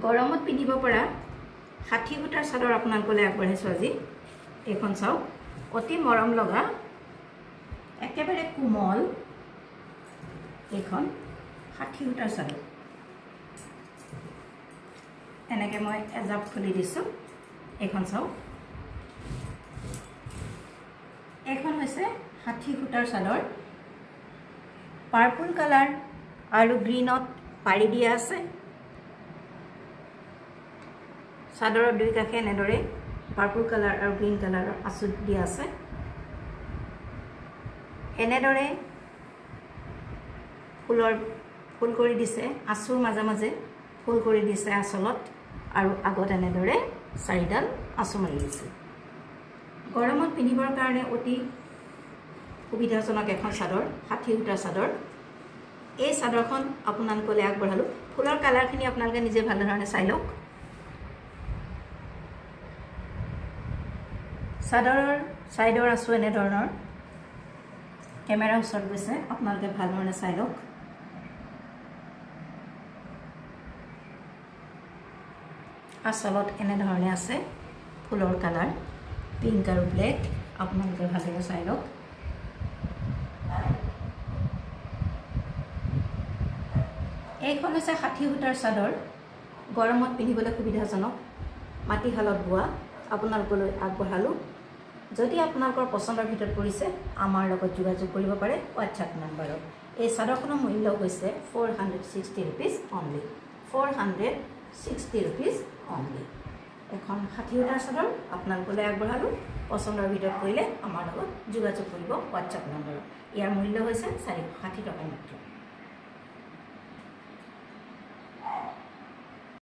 গৰমত পিন্ধিব পৰা 60 সূতাৰ চাদৰ আপোনালোকলৈ আগবঢ়াইছোঁ আজি। এইখন চাওক, অতি মৰম লগা একেবাৰে কোমল এইখন 60 সূতাৰ চাদৰ। এনেকৈ মই এজাপ খুলি দিছোঁ। এইখন চাওক, এইখন হৈছে 60 সূতাৰ চাদৰ। পাৰ্পল কালাৰ আৰু গ্ৰীণত পাৰি দিয়া আছে। চাদৰৰ দুই কাষে এনেদৰে পাৰ্পল কালাৰ আৰু গ্ৰীণ কালাৰৰ আঁচু দিয়া আছে। এনেদৰে ফুল কৰি দিছে, আঁচুৰ মাজে মাজে ফুল কৰি দিছে আঁচলত, আৰু আগত এনেদৰে 4ডাল আঁচু মাৰি দিছে। গৰমত পিন্ধিবৰ কাৰণে অতি সুবিধাজনক এখন চাদৰ, 60 সূতাৰ চাদৰ। এই চাদৰখন আপোনালোকলৈ আগবঢ়ালোঁ। ফুলৰ কালাৰখিনি আপোনালোকে নিজে ভাল ধৰণে চাই লওক। চাদৰৰ ছাইডৰ আঁচু এনেধৰণৰ, কেমেৰাৰ ওচৰত গৈছে, আপোনালোকে ভাল ধৰণে চাই লওক। আঁচলত এনেধৰণে আছে ফুলৰ কালাৰ, পিংক আৰু ব্লেক, আপোনালোকে ভালদৰে চাই লওক। এইখন হৈছে 60 সূতাৰ চাদৰ, গৰমত পিন্ধিবলৈ সুবিধাজনক, মাটিশালত বোৱা, আপোনালোকলৈ আগবঢ়ালোঁ। যদি আপোনালোকৰ পচন্দৰ ভিতৰত পৰিছে, আমাৰ লগত যোগাযোগ কৰিব পাৰে হোৱাটছআপ নম্বৰত। এই চাদৰখনৰ মূল্য হৈছে 460 rupees অনলি, 460 rupees অনলি। এখন 60 সূতাৰ চাদৰ আপোনালোকলৈ আগবঢ়ালোঁ। পচন্দৰ ভিতৰত পৰিলে আমাৰ লগত যোগাযোগ কৰিব হোৱাটছআপ নম্বৰত। ইয়াৰ মূল্য হৈছে 460 টকা মাত্ৰ।